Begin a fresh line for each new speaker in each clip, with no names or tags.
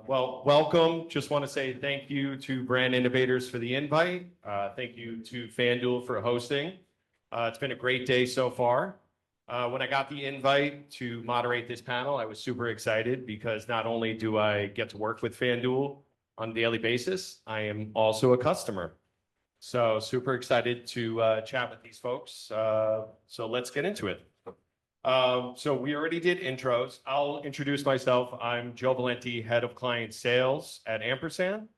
Well, welcome. Just want to say thank you to Brand Innovators for the invite. Thank you to FanDuel for hosting. It's been a great day so far. When I got the invite to moderate this panel, I was super excited because not only do I get to work with FanDuel on a daily basis, I am also a customer. So super excited to chat with these folks. So let's get into it. So we already did intros. I'll introduce myself. I'm Joe Valente, Head of Client Sales at Ampersand.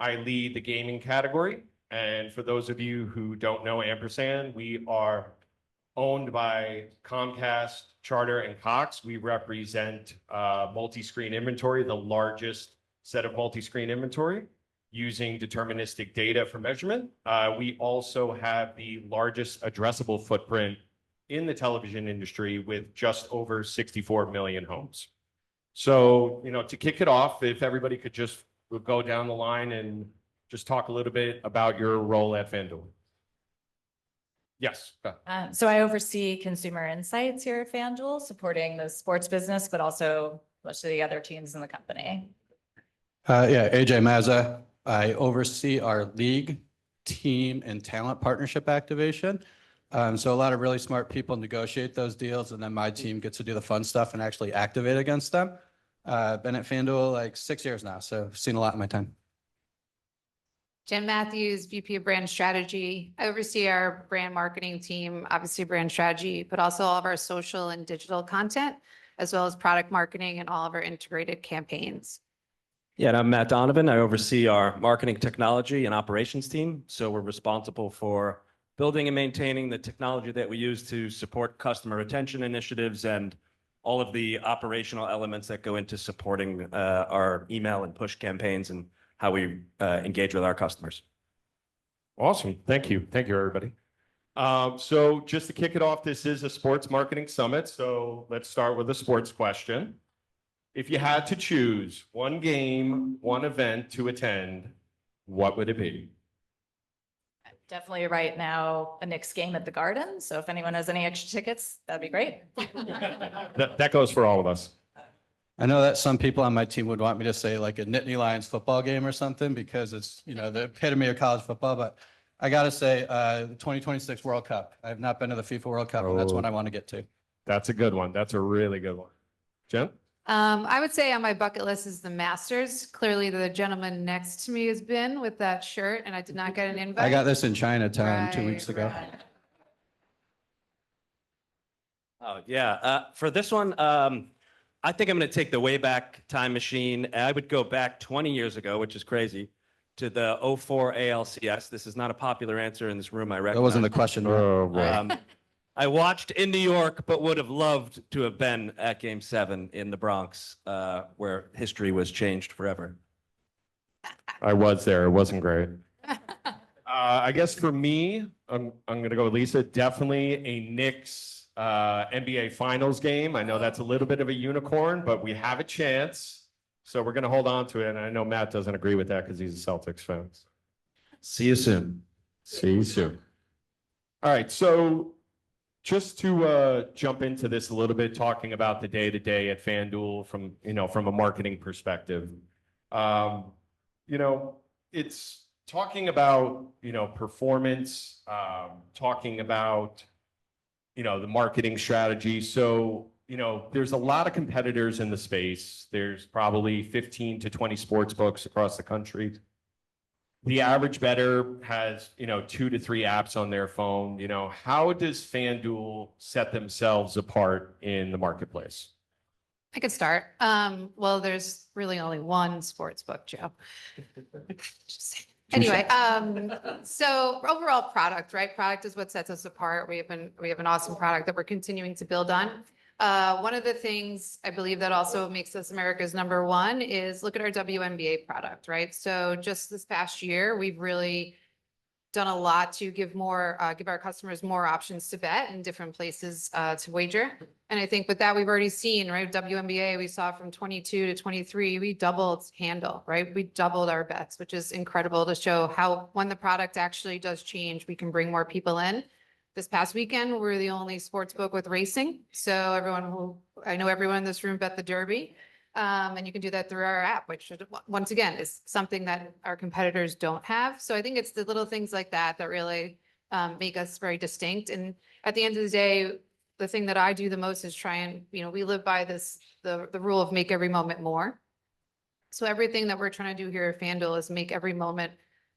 I lead the gaming category. And for those of you who don't know Ampersand, we are owned by Comcast, Charter, and Cox. We represent multi-screen inventory, the largest set of multi-screen inventory, using deterministic data for measurement. We also have the largest addressable footprint in the television industry with just over 64 million homes. So, to kick it off, if everybody could just go down the line and just talk a little bit about your role at FanDuel. Yes.
So I oversee consumer insights here at FanDuel, supporting the sports business, but also most of the other teams in the company.
AJ Mazza. I oversee our league, team, and talent partnership activation. So a lot of really smart people negotiate those deals, and then my team gets to do the fun stuff and actually activate against them. Been at FanDuel like 6 years now, so I've seen a lot in my time.
Jen Matthews, VP of Brand Strategy. I oversee our brand marketing team, obviously brand strategy, but also all of our social and digital content, as well as product marketing and all of our integrated campaigns.
Yeah, and I'm Matt Donovan. I oversee our marketing technology and operations team. So we're responsible for building and maintaining the technology that we use to support customer retention initiatives and all of the operational elements that go into supporting our email and push campaigns and how we engage with our customers.
Awesome. Thank you. Thank you, everybody. So just to kick it off, this is a sports marketing summit. So let's start with a sports question. If you had to choose one game, one event to attend, what would it be?
Definitely right now, a Knicks game at the Garden. So if anyone has any extra tickets, that'd be great.
That goes for all of us.
I know that some people on my team would want me to say like a Nittany Lions football game or something because it's, the epitome of college football, but I got to say the 2026 World Cup. I have not been to the FIFA World Cup, and that's one I want to get to.
That's a good one. That's a really good one. Jen?
I would say on my bucket list is the Masters. Clearly, the gentleman next to me has been with that shirt, and I did not get an invite.
I got this in Chinatown 2 weeks ago.
Right.
Oh, yeah. For this one, I think I'm going to take the way back time machine. I would go back 20 years ago, which is crazy, to the 04 ALCS. This is not a popular answer in this room, I recognize.
That wasn't the question.
I watched in New York, but would have loved to have been at Game 7 in the Bronx, where history was changed forever.
I was there. It wasn't great. I guess for me, I'm going to go with Lisa. Definitely a Knicks NBA Finals game. I know that's a little bit of a unicorn, but we have a chance. So we're going to hold on to it. And I know Matt doesn't agree with that because he's a Celtics fan.
See you soon.
See you soon. All right. So just to jump into this a little bit, talking about the day-to-day at FanDuel from a marketing perspective, it's talking about, performance, talking about, the marketing strategy. So, there's a lot of competitors in the space. There's probably 15 to 20 sports books across the country. The average bettor has, 2 to 3 apps on their phone. How does FanDuel set themselves apart in the marketplace?
I could start. Well, there's really only one sports book, Joe. Anyway, so overall product, right? Product is what sets us apart. We have an awesome product that we're continuing to build on. One of the things I believe that also makes us America's #1 is look at our WNBA product, right? So just this past year, we've really done a lot to give our customers more options to bet and different places to wager. And I think with that, we've already seen, right? WNBA, we saw from 22 to 23, we doubled handle, right? We doubled our bets, which is incredible to show how when the product actually does change, we can bring more people in. This past weekend, we're the only sports book with racing. So I know everyone in this room bet the Derby. And you can do that through our app, which once again is something that our competitors don't have. So I think it's the little things like that that really make us very distinct. And at the end of the day, the thing that I do the most is try and, we live by the rule of make every moment more. So everything that we're trying to do here at FanDuel is make every moment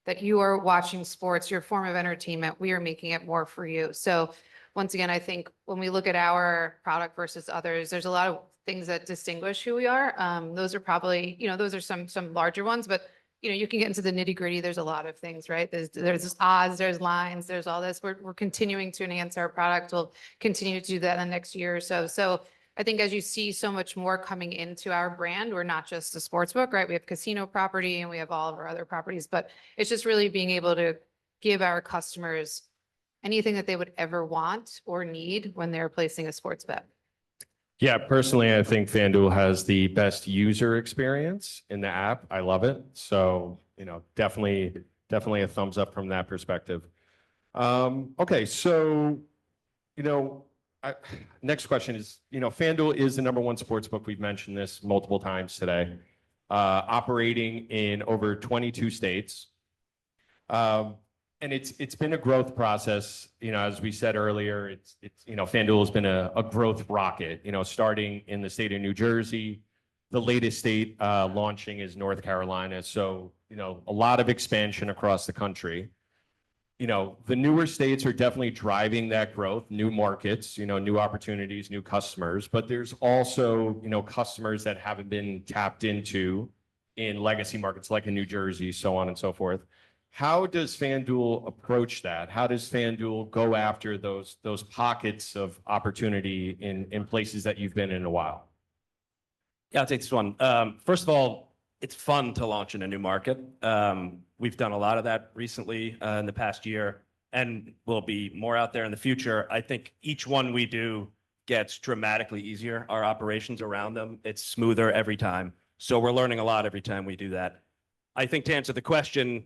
that you are watching sports, your form of entertainment, we are making it more for you. So once again, I think when we look at our product versus others, there's a lot of things that distinguish who we are. Those are probably, those are some larger ones, but you can get into the nitty gritty. There's a lot of things, right? There's odds, there's lines, there's all this. We're continuing to enhance our product. We'll continue to do that in the next year or so. So I think as you see so much more coming into our brand, we're not just a sports book, right? We have casino property and we have all of our other properties, but it's just really being able to give our customers anything that they would ever want or need when they're placing a sports bet.
Yeah, personally, I think FanDuel has the best user experience in the app. I love it. So, definitely a thumbs up from that perspective. Okay, so, next question is, FanDuel is the #1 sports book. We've mentioned this multiple times today, operating in over 22 states. And it's been a growth process, as we said earlier, it's FanDuel has been a growth rocket, starting in the state of New Jersey. The latest state launching is North Carolina. So, a lot of expansion across the country. The newer states are definitely driving that growth, new markets, new opportunities, new customers, but there's also, customers that haven't been tapped into in legacy markets like in New Jersey, so on and so forth. How does FanDuel approach that? How does FanDuel go after those pockets of opportunity in places that you've been in a while?
Yeah, I'll take this one. First of all, it's fun to launch in a new market. We've done a lot of that recently in the past year, and will be more out there in the future. I think each one we do gets dramatically easier. Our operations around them, it's smoother every time. So we're learning a lot every time we do that. I think to answer the question,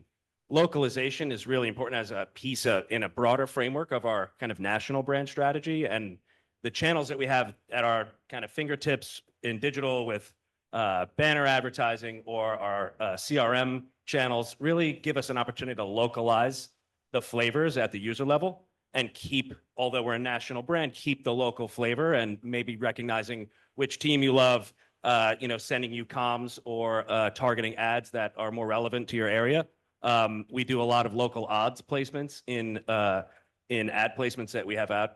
localization is really important as a piece in a broader framework of our kind of national brand strategy, and the channels that we have at our kind of fingertips in digital with banner advertising or our CRM channels really give us an opportunity to localize the flavors at the user level and keep, although we're a national brand, keep the local flavor and maybe recognizing which team you love, sending you comms or targeting ads that are more relevant to your area. We do a lot of local odds placements in ad placements that we have out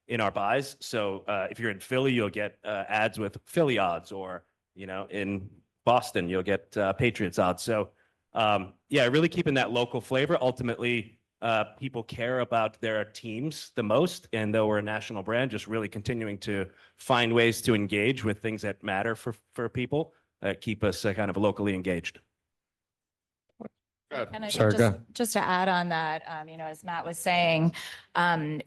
in our buys. So if you're in Philly, you'll get ads with Philly odds, or in Boston, you'll get Patriots odds. So really keeping that local flavor. Ultimately, people care about their teams the most, and though we're a national brand, just really continuing to find ways to engage with things that matter for people that keep us kind of locally engaged.
And I think just to add on that, as Matt was saying,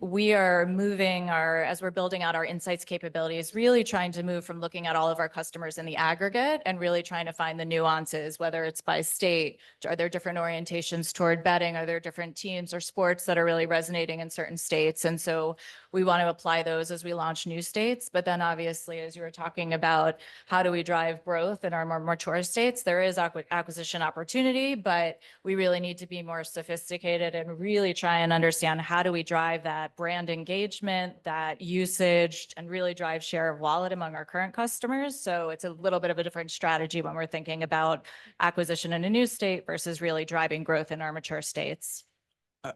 we are moving as we're building out our insights capabilities, really trying to move from looking at all of our customers in the aggregate and really trying to find the nuances, whether it's by state, are there different orientations toward betting? Are there different teams or sports that are really resonating in certain states? And so we want to apply those as we launch new states. But then obviously, as you were talking about, how do we drive growth in our more mature states? There is acquisition opportunity, but we really need to be more sophisticated and really try and understand how do we drive that brand engagement, that usage, and really drive share of wallet among our current customers. So it's a little bit of a different strategy when we're thinking about acquisition in a new state versus really driving growth in our mature states.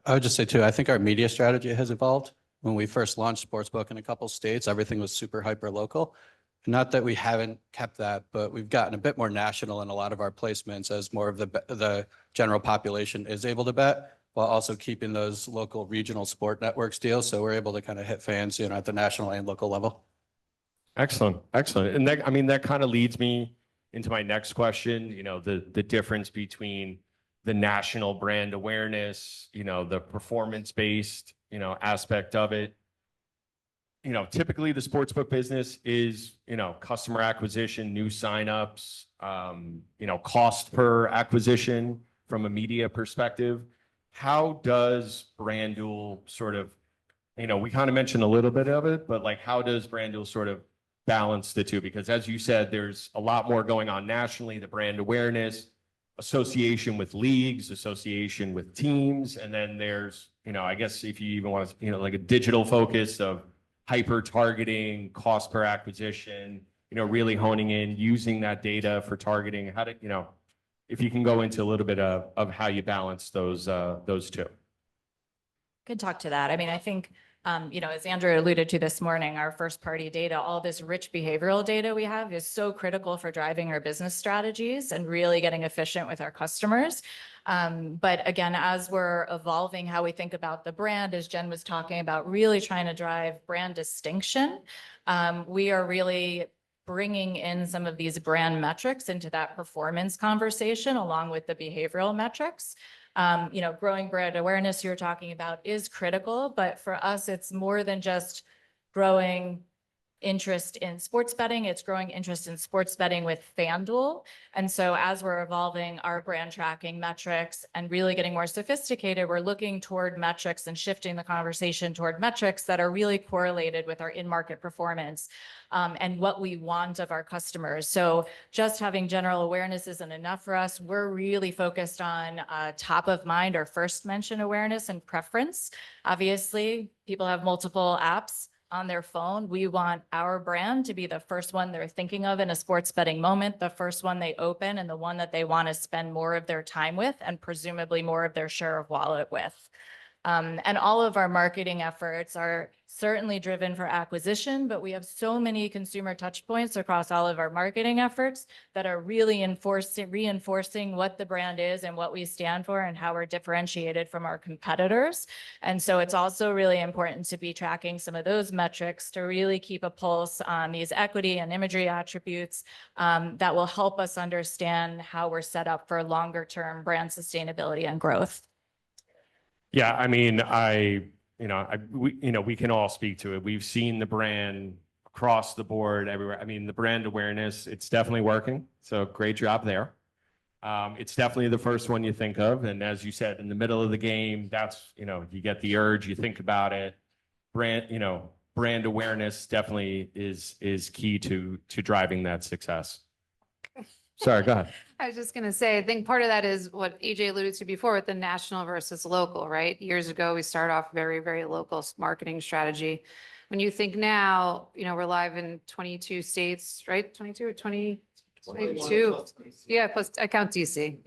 I would just say too, I think our media strategy has evolved. When we first launched Sportsbook in a couple states, everything was super hyper local. Not that we haven't kept that, but we've gotten a bit more national in a lot of our placements as more of the general population is able to bet, while also keeping those local regional sport networks deals. So we're able to kind of hit fans, at the national and local level.
Excellent. And that kind of leads me into my next question, the difference between the national brand awareness, the performance-based, aspect of it. Typically the sportsbook business is, customer acquisition, new signups, cost per acquisition from a media perspective. How does FanDuel sort of, we kind of mentioned a little bit of it, but how does FanDuel sort of balance the two? Because as you said, there's a lot more going on nationally, the brand awareness, association with leagues, association with teams, and then there's, I guess if you even want to, like a digital focus of hyper targeting, cost per acquisition, really honing in, using that data for targeting, how to, if you can go into a little bit of how you balance those two.
Could talk to that. I mean, I think, as Andrew alluded to this morning, our first party data, all this rich behavioral data we have is so critical for driving our business strategies and really getting efficient with our customers. But again, as we're evolving how we think about the brand, as Jen was talking about, really trying to drive brand distinction, we are really bringing in some of these brand metrics into that performance conversation along with the behavioral metrics. Growing brand awareness you're talking about is critical, but for us, it's more than just growing interest in sports betting. It's growing interest in sports betting with FanDuel. And so as we're evolving our brand tracking metrics and really getting more sophisticated, we're looking toward metrics and shifting the conversation toward metrics that are really correlated with our in-market performance and what we want of our customers. So just having general awareness isn't enough for us. We're really focused on top of mind or first mention awareness and preference. Obviously, people have multiple apps on their phone. We want our brand to be the first one they're thinking of in a sports betting moment, the first one they open, and the one that they want to spend more of their time with and presumably more of their share of wallet with. And all of our marketing efforts are certainly driven for acquisition, but we have so many consumer touch points across all of our marketing efforts that are really reinforcing what the brand is and what we stand for and how we're differentiated from our competitors. And so it's also really important to be tracking some of those metrics to really keep a pulse on these equity and imagery attributes that will help us understand how we're set up for longer term brand sustainability and growth.
Yeah, I mean, we can all speak to it. We've seen the brand across the board everywhere. I mean, the brand awareness, it's definitely working. So great job there. It's definitely the first one you think of. And as you said, in the middle of the game, that's, you get the urge, you think about it. Brand awareness definitely is key to driving that success. Sorry, go ahead.
I was just going to say, I think part of that is what EJ alluded to before with the national versus local, right? Years ago, we started off very, very local marketing strategy. When you think now, we're live in 22 states, right? 22 or 20? 22. Yeah, plus I count DC,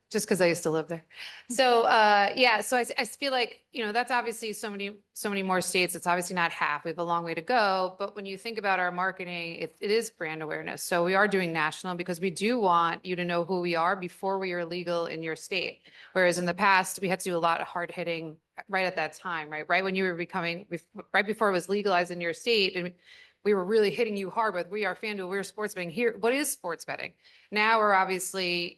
just because I used to live there. So so I feel like, that's obviously so many more states. It's obviously not half. We have a long way to go. But when you think about our marketing, it is brand awareness. So we are doing national because we do want you to know who we are before we are legal in your state. Whereas in the past, we had to do a lot of hard hitting right at that time, right? Right when you were right before it was legalized in your state. And we were really hitting you hard with, we are FanDuel, we're sports betting here. What is sports betting? Now we're obviously,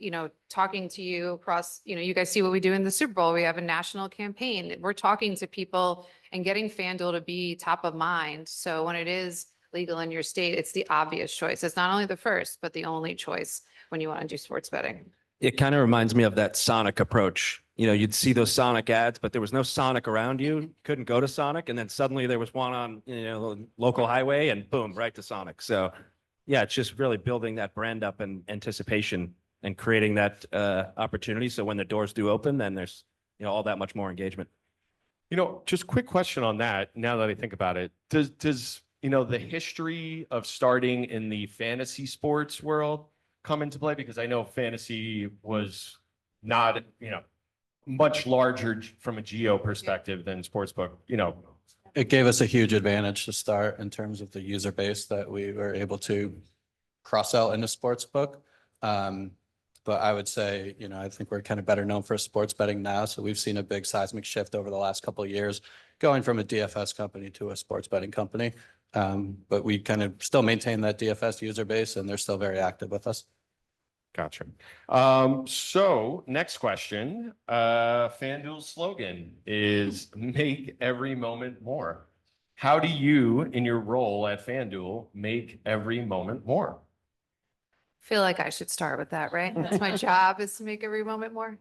talking to you across, you guys see what we do in the Super Bowl. We have a national campaign. We're talking to people and getting FanDuel to be top of mind. So when it is legal in your state, it's the obvious choice. It's not only the first, but the only choice when you want to do sports betting.
It kind of reminds me of that Sonic approach. You'd see those Sonic ads, but there was no Sonic around you. You couldn't go to Sonic. And then suddenly there was one on, local highway and boom, right to Sonic. So yeah, it's just really building that brand up and anticipation and creating that opportunity. So when the doors do open, then there's, all that much more engagement.
Just quick question on that. Now that I think about it, does the history of starting in the fantasy sports world come into play? Because I know fantasy was not, much larger from a geo perspective than sportsbook,
It gave us a huge advantage to start in terms of the user base that we were able to cross sell into sportsbook. But I would say, I think we're kind of better known for sports betting now. So we've seen a big seismic shift over the last couple of years, going from a DFS company to a sports betting company. But we kind of still maintain that DFS user base and they're still very active with us.
Gotcha. So next question, FanDuel's slogan is make every moment more. How do you, in your role at FanDuel, make every moment more?
I feel like I should start with that, right? That's my job, is to make every moment more.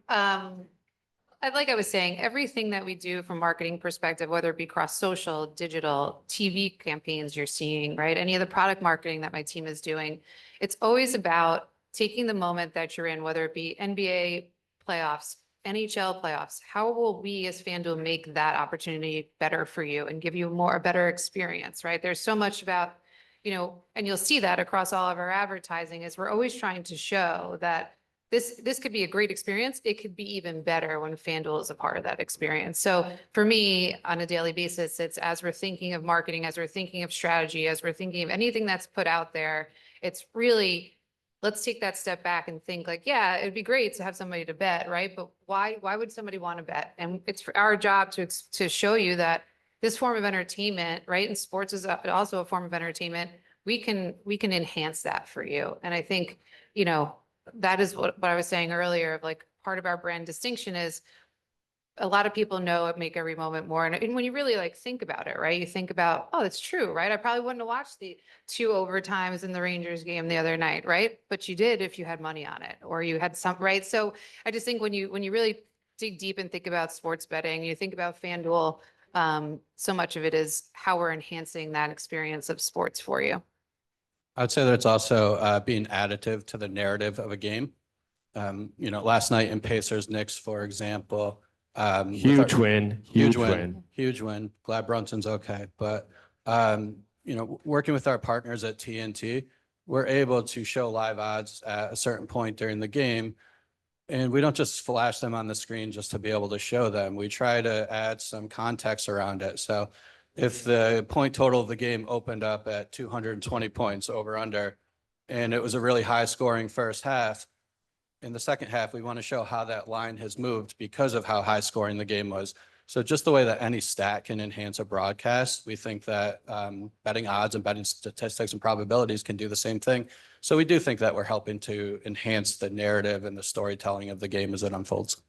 like I was saying, everything that we do from marketing perspective, whether it be cross social, digital, TV campaigns you're seeing, right? Any of the product marketing that my team is doing, it's always about taking the moment that you're in, whether it be NBA playoffs, NHL playoffs. How will we as FanDuel make that opportunity better for you and give you a better experience, right? There's so much about, and you'll see that across all of our advertising is we're always trying to show that this could be a great experience. It could be even better when FanDuel is a part of that experience. So for me, on a daily basis, it's as we're thinking of marketing, as we're thinking of strategy, as we're thinking of anything that's put out there, it's really, let's take that step back and think like, yeah, it'd be great to have somebody to bet, right? But why would somebody want to bet? And it's for our job to show you that this form of entertainment, right? And sports is also a form of entertainment. We can enhance that for you. And I think, that is what I was saying earlier of like part of our brand distinction is a lot of people know it make every moment more. And when you really like think about it, right? You think about, oh, it's true, right? I probably wouldn't have watched the 2 overtimes in the Rangers game the other night, right? But you did if you had money on it or you had some, right? So I just think when you really dig deep and think about sports betting, you think about FanDuel, so much of it is how we're enhancing that experience of sports for you.
I would say that it's also being additive to the narrative of a game. Last night in Pacers Knicks, for example.
Huge win.
Huge win. Glad Brunson's okay. But, working with our partners at TNT, we're able to show live odds at a certain point during the game. And we don't just flash them on the screen just to be able to show them. We try to add some context around it. So if the point total of the game opened up at 220 points over under, and it was a really high scoring first half, in the second half, we want to show how that line has moved because of how high scoring the game was. So just the way that any stat can enhance a broadcast, we think that betting odds and betting statistics and probabilities can do the same thing. So we do think that we're helping to enhance the narrative and the storytelling of the game as it unfolds.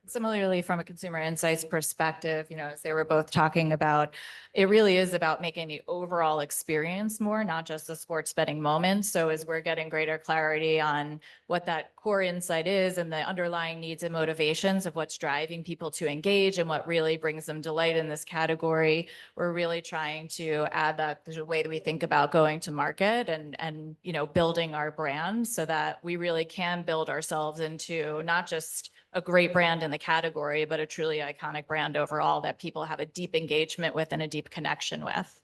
Similarly, from a consumer insights perspective, as they were both talking about, it really is about making the overall experience more, not just the sports betting moment. So as we're getting greater clarity on what that core insight is and the underlying needs and motivations of what's driving people to engage and what really brings them delight in this category, we're really trying to add that to the way that we think about going to market and building our brand so that we really can build ourselves into not just a great brand in the category, but a truly iconic brand overall that people have a deep engagement with and a deep connection with.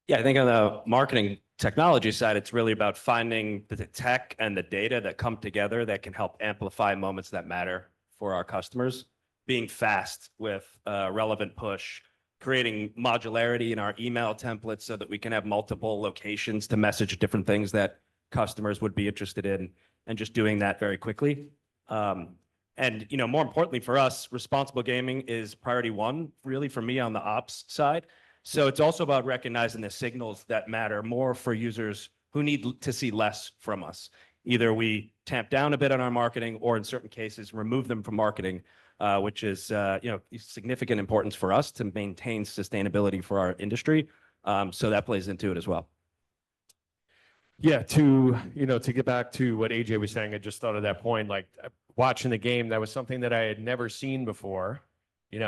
Yeah, I think on the marketing technology side, it's really about finding the tech and the data that come together that can help amplify moments that matter for our customers, being fast with relevant push, creating modularity in our email templates so that we can have multiple locations to message different things that customers would be interested in, and just doing that very quickly. And more importantly for us, responsible gaming is priority one, really for me on the ops side. So it's also about recognizing the signals that matter more for users who need to see less from us. Either we tamp down a bit on our marketing or in certain cases, remove them from marketing, which is, significant importance for us to maintain sustainability for our industry. So that plays into it as well.
Yeah, to get back to what AJ was saying, I just thought of that point, like watching the game, that was something that I had never seen before.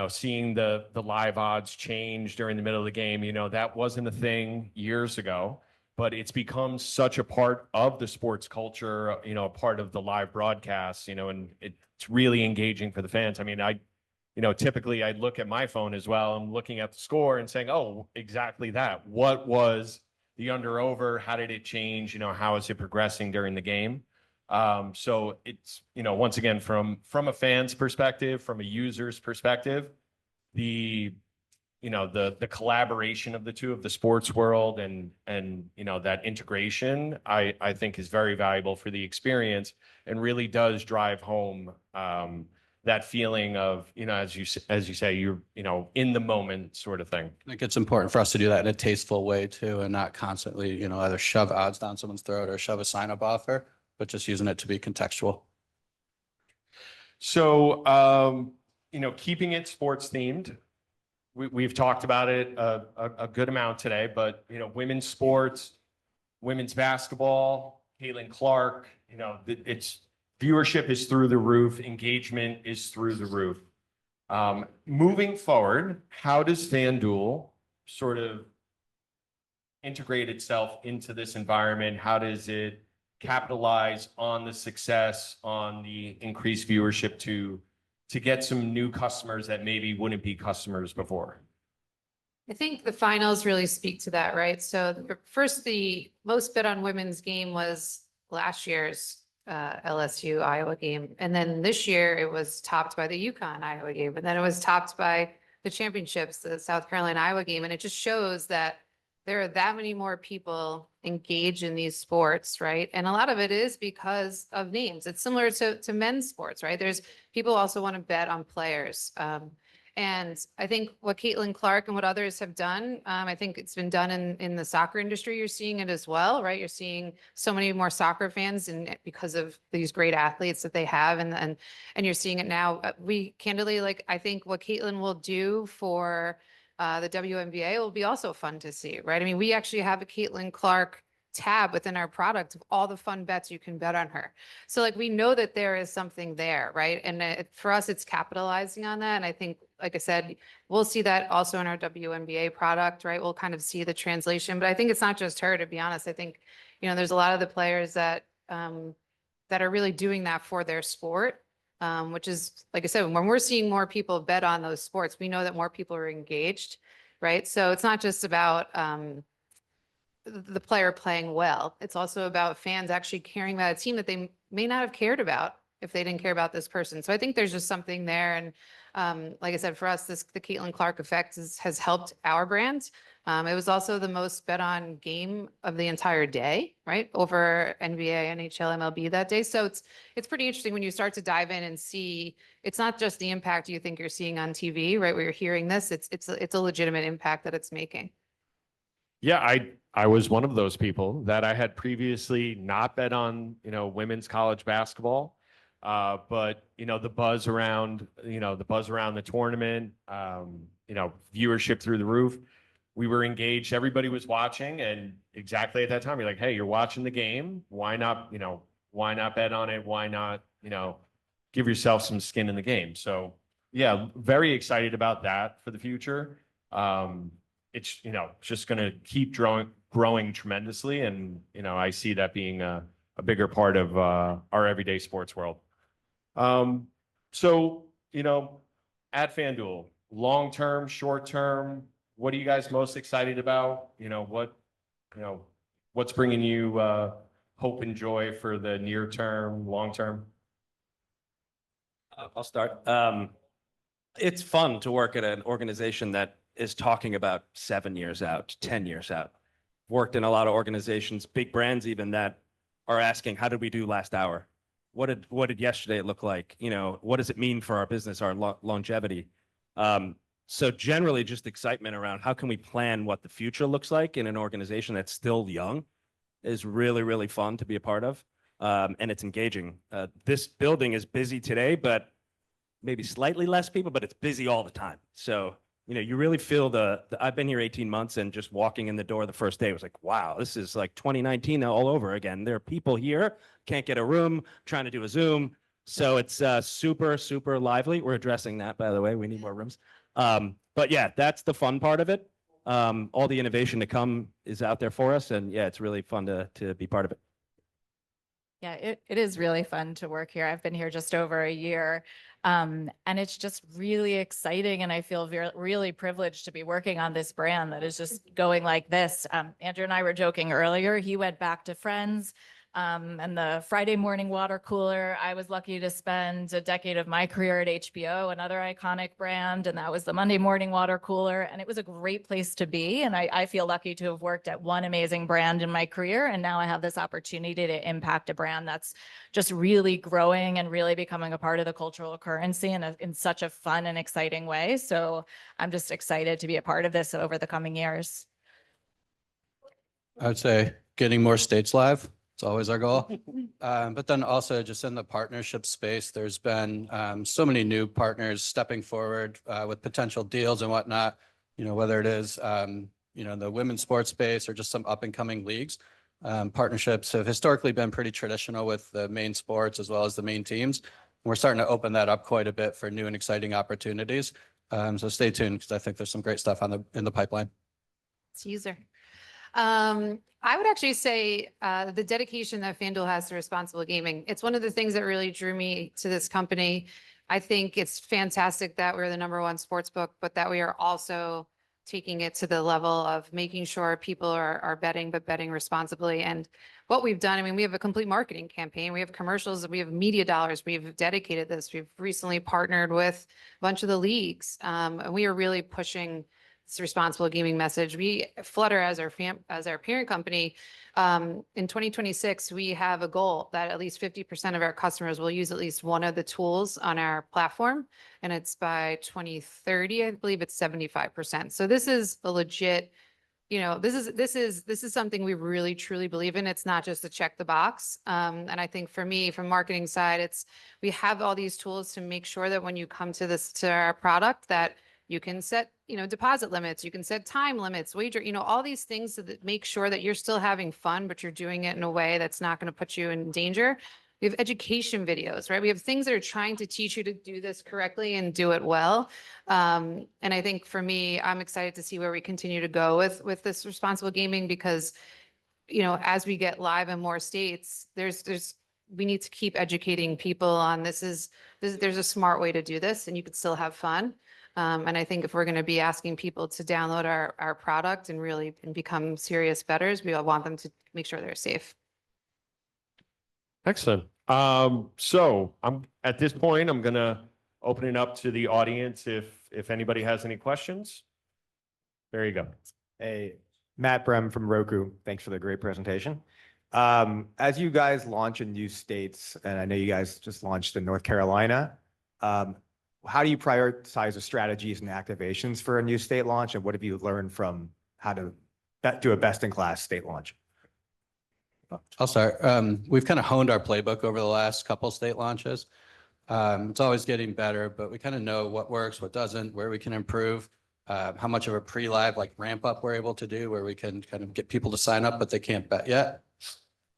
Seeing the live odds change during the middle of the game, that wasn't a thing years ago, but it's become such a part of the sports culture, a part of the live broadcast, and it's really engaging for the fans. I mean, typically I look at my phone as well. I'm looking at the score and saying, oh, exactly that. What was the under over? How did it change? How is it progressing during the game? So it's, once again, from a fan's perspective, from a user's perspective, the collaboration of the two, of the sports world and that integration, I think is very valuable for the experience and really does drive home that feeling of, as you say, you're, in the moment sort of thing.
I think it's important for us to do that in a tasteful way too, and not constantly, either shove odds down someone's throat or shove a sign-up offer, but just using it to be contextual.
So, keeping it sports themed, we've talked about it a good amount today, but, women's sports, women's basketball, Caitlin Clark, it's viewership is through the roof, engagement is through the roof. Moving forward, how does FanDuel sort of integrate itself into this environment? How does it capitalize on the success, on the increased viewership to get some new customers that maybe wouldn't be customers before?
I think the finals really speak to that, right? So first, the most bet on women's game was last year's LSU Iowa game. And then this year it was topped by the UConn Iowa game. And then it was topped by the championships, the South Carolina Iowa game. And it just shows that there are that many more people engaged in these sports, right? And a lot of it is because of names. It's similar to men's sports, right? There's people also want to bet on players. And I think what Caitlin Clark and what others have done, I think it's been done in the soccer industry. You're seeing it as well, right? You're seeing so many more soccer fans and because of these great athletes that they have, and you're seeing it now. We candidly, like, I think what Caitlin will do for the WNBA will be also fun to see, right? I mean, we actually have a Caitlin Clark tab within our product of all the fun bets you can bet on her. So like, we know that there is something there, right? And for us, it's capitalizing on that. And I think, like I said, we'll see that also in our WNBA product, right? We'll kind of see the translation, but I think it's not just her, to be honest. I think, there's a lot of the players that are really doing that for their sport, which is, like I said, when we're seeing more people bet on those sports, we know that more people are engaged, right? So it's not just about the player playing well. It's also about fans actually caring about a team that they may not have cared about if they didn't care about this person. So I think there's just something there. And like I said, for us, the Caitlin Clark effect has helped our brand. It was also the most bet on game of the entire day, right? Over NBA, NHL, MLB that day. So it's pretty interesting when you start to dive in and see, it's not just the impact you think you're seeing on TV, right? Where you're hearing this, it's a legitimate impact that it's making.
Yeah, I was one of those people that I had previously not bet on, women's college basketball. But the buzz around, the tournament, viewership through the roof. We were engaged. Everybody was watching, and exactly at that time, you're like, hey, you're watching the game. Why not bet on it? Why not, give yourself some skin in the game? So yeah, very excited about that for the future. It's, just going to keep growing tremendously. And, I see that being a bigger part of our everyday sports world. So, at FanDuel, long-term, short-term, what are you guys most excited about? What's bringing you hope and joy for the near term, long term?
I'll start. It's fun to work at an organization that is talking about 7 years out, 10 years out. Worked in a lot of organizations, big brands even, that are asking, how did we do last hour? What did yesterday look like? What does it mean for our business, our longevity? So generally just excitement around how can we plan what the future looks like in an organization that's still young is really, really fun to be a part of. And it's engaging. This building is busy today, but maybe slightly less people, but it's busy all the time. So, you really feel I've been here 18 months, and just walking in the door the first day was like, wow, this is like 2019 all over again. There are people here, can't get a room, trying to do a Zoom. So it's super, super lively. We're addressing that, by the way. We need more rooms. But yeah, that's the fun part of it. All the innovation to come is out there for us. And yeah, it's really fun to be part of it.
Yeah, it is really fun to work here. I've been here just over a year. And it's just really exciting. And I feel really privileged to be working on this brand that is just going like this. Andrew and I were joking earlier. He went back to friends. And the Friday morning water cooler, I was lucky to spend a decade of my career at HBO, another iconic brand. And that was the Monday morning water cooler. And it was a great place to be. And I feel lucky to have worked at one amazing brand in my career. And now I have this opportunity to impact a brand that's just really growing and really becoming a part of the cultural currency in such a fun and exciting way. So I'm just excited to be a part of this over the coming years.
I would say getting more states live. It's always our goal. But then also just in the partnership space, there's been so many new partners stepping forward with potential deals and whatnot, whether it is, the women's sports space or just some up and coming leagues. Partnerships have historically been pretty traditional with the main sports as well as the main teams. We're starting to open that up quite a bit for new and exciting opportunities. So stay tuned because I think there's some great stuff in the pipeline.
It's user. I would actually say the dedication that FanDuel has to responsible gaming. It's one of the things that really drew me to this company. I think it's fantastic that we're the #1 sports book, but that we are also taking it to the level of making sure people are betting, but betting responsibly. And what we've done, I mean, we have a complete marketing campaign. We have commercials, we have media dollars. We've dedicated this. We've recently partnered with a bunch of the leagues. And we are really pushing this responsible gaming message. We Flutter as our parent company, in 2026, we have a goal that at least 50% of our customers will use at least one of the tools on our platform. And it's by 2030, I believe it's 75%. So this is a legit, this is something we really truly believe in. It's not just to check the box. And I think for me, from marketing side, we have all these tools to make sure that when you come to our product, that you can set, deposit limits, you can set time limits, wager, all these things that make sure that you're still having fun, but you're doing it in a way that's not going to put you in danger. We have education videos, right? We have things that are trying to teach you to do this correctly and do it well. And I think for me, I'm excited to see where we continue to go with this responsible gaming because, as we get live in more states, we need to keep educating people on there's a smart way to do this and you could still have fun. And I think if we're going to be asking people to download our product and really become serious bettors, we all want them to make sure they're safe.
Excellent. So at this point, I'm going to open it up to the audience if anybody has any questions. There you go.
Hey, Matt Brem from Roku. Thanks for the great presentation. As you guys launch in new states, and I know you guys just launched in North Carolina, how do you prioritize the strategies and activations for a new state launch? And what have you learned from how to do a best-in-class state launch?
I'll start. We've kind of honed our playbook over the last couple state launches. It's always getting better, but we kind of know what works, what doesn't, where we can improve, how much of a pre-live like ramp up we're able to do where we can kind of get people to sign up, but they can't bet yet.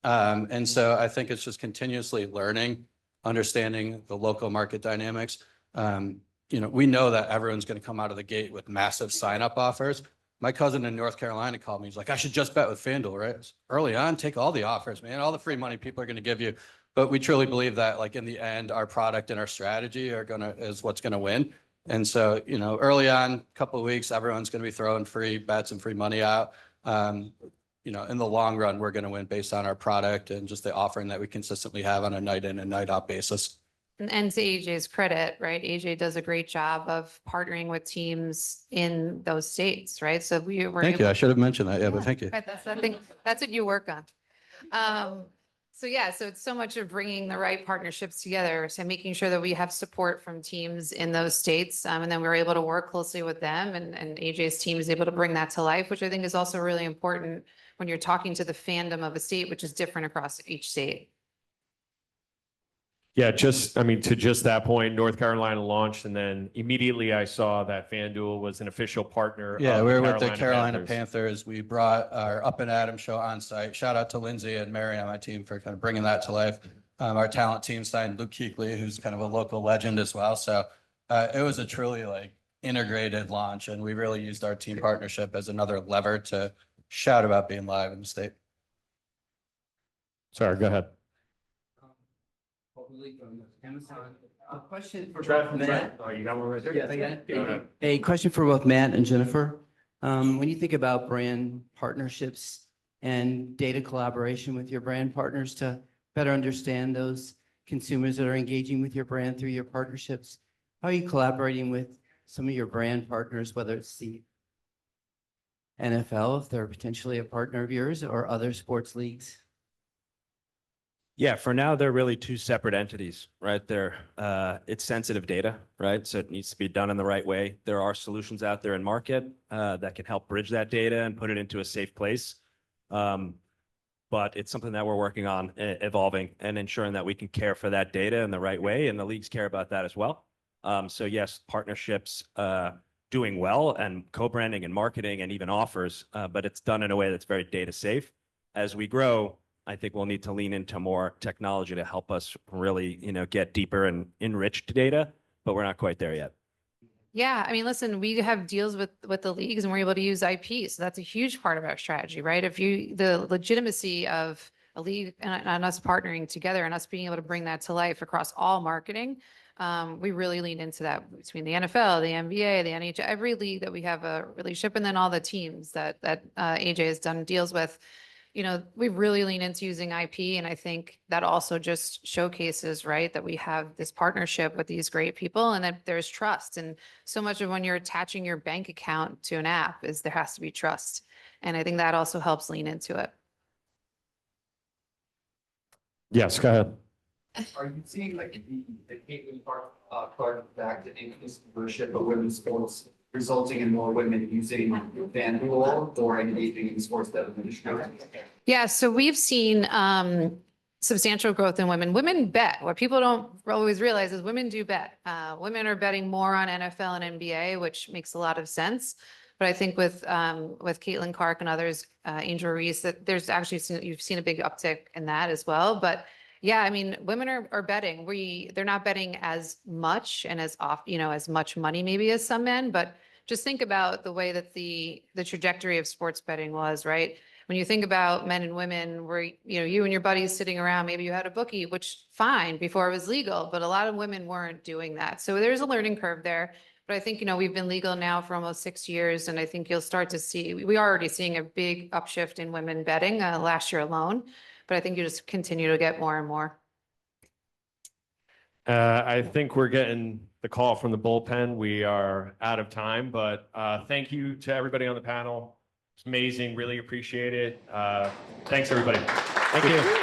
And so I think it's just continuously learning, understanding the local market dynamics. We know that everyone's going to come out of the gate with massive sign-up offers. My cousin in North Carolina called me. He's like, I should just bet with FanDuel, right? Early on, take all the offers, man, all the free money people are going to give you. But we truly believe that like in the end, our product and our strategy is what's going to win. And so, early on, a couple of weeks, everyone's going to be throwing free bets and free money out. In the long run, we're going to win based on our product and just the offering that we consistently have on a night in and night out basis.
And to AJ's credit, right? AJ does a great job of partnering with teams in those states, right? So
Thank you. I should have mentioned that. Yeah, but thank you.
Right, that's what you work on. So it's so much of bringing the right partnerships together. So making sure that we have support from teams in those states. And then we're able to work closely with them and AJ's team is able to bring that to life, which I think is also really important when you're talking to the fandom of a state, which is different across each state.
Yeah, to just that point, North Carolina launched, and then immediately I saw that FanDuel was an official partner.
Yeah, we were with the Carolina Panthers. We brought our Up and Adam show on site. Shout out to Lindsay and Mary on my team for kind of bringing that to life. Our talent team signed Luke Kuechly, who's kind of a local legend as well. So it was a truly integrated launch, and we really used our team partnership as another lever to shout about being live in the state.
Sorry, go ahead.
A question for both Matt.
Oh, you got one right there?
Yeah, a question for both Matt and Jennifer. When you think about brand partnerships and data collaboration with your brand partners to better understand those consumers that are engaging with your brand through your partnerships, how are you collaborating with some of your brand partners, whether it's the NFL, if they're potentially a partner of yours, or other sports leagues?
Yeah, for now, they're really two separate entities, right? It's sensitive data, right? So it needs to be done in the right way. There are solutions out there in market that can help bridge that data and put it into a safe place. But it's something that we're working on evolving and ensuring that we can care for that data in the right way. And the leagues care about that as well. So yes, partnerships doing well and co-branding and marketing and even offers, but it's done in a way that's very data safe. as we grow, I think we'll need to lean into more technology to help us really, get deeper and enriched data, but we're not quite there yet.
Yeah, I mean, listen, we have deals with the leagues and we're able to use IP. So that's a huge part of our strategy, right? The legitimacy of a league and us partnering together and us being able to bring that to life across all marketing, we really lean into that between the NFL, the NBA, the NHL, every league that we have a relationship, and then all the teams that AJ has done deals with. We really lean into using IP, and I think that also just showcases, right, that we have this partnership with these great people and that there's trust. And so much of when you're attaching your bank account to an app is there has to be trust. And I think that also helps lean into it.
Yes, go ahead.
Are you seeing like the Caitlin Clark back to increase viewership of women's sports, resulting in more women using FanDuel or engaging in sports betting industry?
Yeah, so we've seen substantial growth in women. Women bet. What people don't always realize is women do bet. Women are betting more on NFL and NBA, which makes a lot of sense. But I think with Caitlin Clark and others, Angel Reese, that there's actually you've seen a big uptick in that as well. But yeah, I mean, women are betting. They're not betting as much and as as much money maybe as some men, but just think about the way that the trajectory of sports betting was, right? When you think about men and women where, you and your buddies sitting around, maybe you had a bookie, which fine before it was legal, but a lot of women weren't doing that. So there's a learning curve there. But I think, we've been legal now for almost 6 years, and I think you'll start to see, we are already seeing a big upshift in women betting last year alone, but I think you just continue to get more and more.
I think we're getting the call from the bullpen. We are out of time, but thank you to everybody on the panel. It's amazing. Really appreciate it. Thanks, everybody.
Thank you.